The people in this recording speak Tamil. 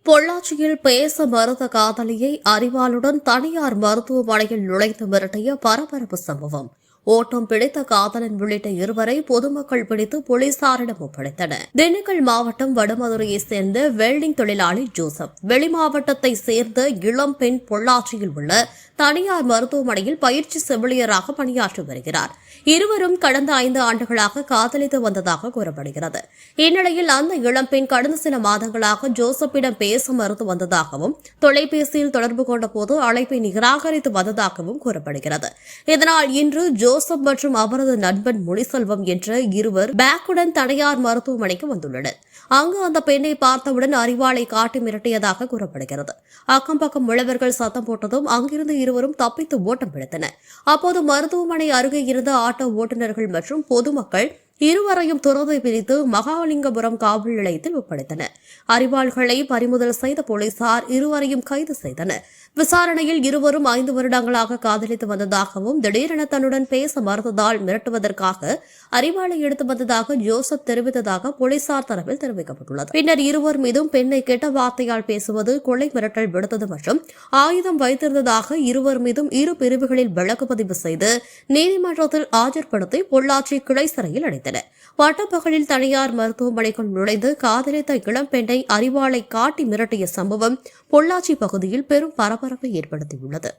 பொள்ளாச்சியில் பேச மறுத்த காதலியை அரிவாளுடன் தனியார் மருத்துவமனையில் நுழைத்து மிரட்டிய பரபரப்பு சம்பவம். ஓட்டம் பிடித்த காதலன் உள்ளிட்ட இருவரை பொதுமக்கள் பிடித்து போலீசாரிடம் ஒப்படைத்தனர். திண்டுக்கல் மாவட்டம் வடமதுரையைச் சேர்ந்த வெல்டிங் தொழிலாளி ஜோசப் வெளி மாவட்டத்தை சேர்ந்த இளம் பெண் பொள்ளாச்சியில் உள்ள தனியார் மருத்துவமனையில் பயிற்சி செவிலியராக பணியாற்றி வருகிறார். இருவரும் கடந்த 5 ஆண்டுகளாக காதலித்து வந்ததாக கூறப்படுகிறது. இந்நிலையில் அந்த இளம்பெண் கடந்த சில மாதங்களாக ஜோசப்பிடம் பேச மறுத்து வந்ததாகவும் தொலைபேசியில் தொடர்பு கொண்ட போது அழைப்பை நிராகரித்து வந்ததாகவும் கூறப்படுகிறது. இதனால் இன்று ஜோசப் மற்றும் அவரது நண்பன் முனிசெல்வம் என்ற இருவர் பேக்குடன் தனியார் மருத்துவமனைக்கு வந்துள்ளனர். அங்கு அந்த பெண்ணை பார்த்தவுடன் அரிவாளை காட்டி மிரட்டியதாக கூறப்படுகிறது. அக்கம்பக்கம் உள்ளவர்கள் சத்தம் போட்டதும் அங்கிருந்து இருவரும் தப்பித்து ஓட்டம் பிடித்தனர். அப்போது மருத்துவமனை அருகே இருந்த ஆட்டோ ஓட்டுநர்கள் மற்றும் பொதுமக்கள் இருவரையும் துறவை பிரித்து மகாலிங்கபுரம் காவல் நிலையத்தில் ஒப்படைத்தனர். அரிவாள்களை பறிமுதல் செய்த போலீசார் இருவரையும் கைது செய்தனர். விசாரணையில் இருவரும் 5 வருடங்களாக காதலித்து வந்ததாகவும் திடீரென தன்னுடன் பேச மறுத்ததால் மிரட்டுவதற்காக அரிவாளை எடுத்து வந்ததாக ஜோசப் தெரிவித்ததாக போலீசார் தரப்பில் தெரிவிக்கப்பட்டுள்ளது. பின்னர் இருவர் மீதும் பெண்ணை கெட்ட வார்த்தையால் பேசுவது, கொலை மிரட்டல் விடுத்தது மற்றும் ஆயுதம் வைத்திருந்ததாக இருவர் மீதும் 2 பிரிவுகளில் வழக்கு பதிவு செய்து நீதிமன்றத்தில் ஆஜர்படுத்தி பொள்ளாச்சி கிளை சிறையில் அடைத்தனர். பட்டப்பகலில் தனியார் மருத்துவமனைக்குள் நுழைந்து காதலித்த இளம்பெண்ணை அரிவாளை காட்டி மிரட்டிய சம்பவம் பொள்ளாச்சி பகுதியில் பெரும் பரபரப்பை ஏற்படுத்தியுள்ளது.